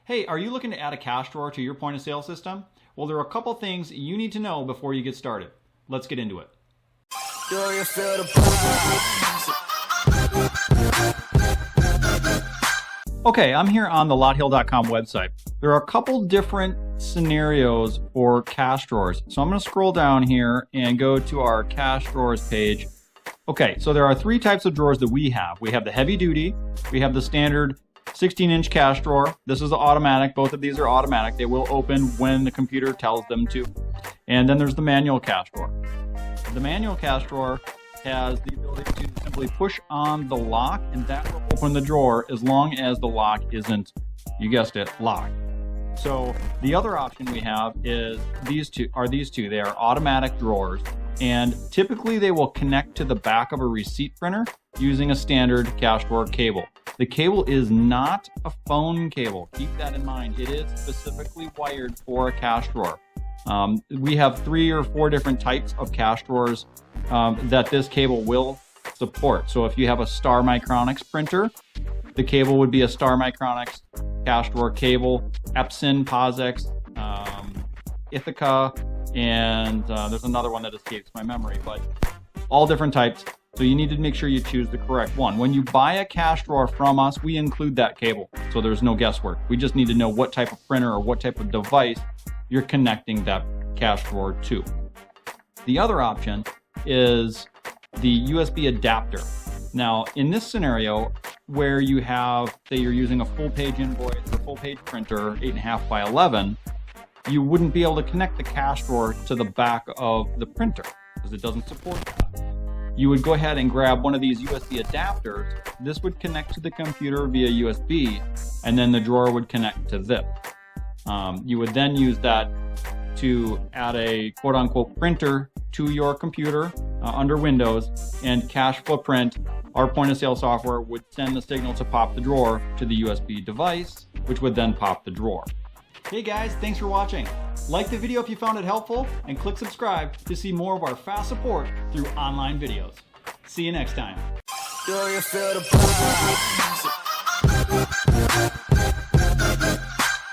Hey, are you looking to add a cash drawer to your point of sale system? Well, there are a couple things you need to know before you get started. Let's get into it. Okay, I'm here on the LotHill.com website. There are a couple different scenarios for cash drawers. So I'm going to scroll down here and go to our cash drawers page. Okay, so there are three types of drawers that we have. We have the heavy duty, we have the standard 16-inch cash drawer. This is automatic. Both of these are automatic. They will open when the computer tells them to. And then there's the manual cash drawer. The manual cash drawer has the ability to simply push on the lock, and that will open the drawer as long as the lock isn't, you guessed it, locked. So the other option we have is these two. They are automatic drawers, and typically they will connect to the back of a receipt printer using a standard cash drawer cable. The cable is not a phone cable. Keep that in mind. It is specifically wired for a cash drawer. We have 3 or 4 different types of cash drawers that this cable will support. So if you have a Star Micronics printer, the cable would be a Star Micronics cash drawer cable, Epson, POSX, Ithaca, and there's another one that escapes my memory, but all different types. So you need to make sure you choose the correct one. When you buy a cash drawer from us, we include that cable, so there's no guesswork. We just need to know what type of printer or what type of device you're connecting that cash drawer to. The other option is the USB adapter. Now, in this scenario, where you have, say you're using a full-page invoice or full-page printer, 8.5 by 11, you wouldn't be able to connect the cash drawer to the back of the printer because it doesn't support that. You would go ahead and grab one of these USB adapters. This would connect to the computer via USB, and then the drawer would connect to this. You would then use that to add a quote-unquote printer to your computer under Windows, and Cash Footprint, our point-of-sale software, would send the signal to pop the drawer to the USB device, which would then pop the drawer. Hey guys, thanks for watching. Like the video if you found it helpful, and click subscribe to see more of our fast support through online videos. See you next time.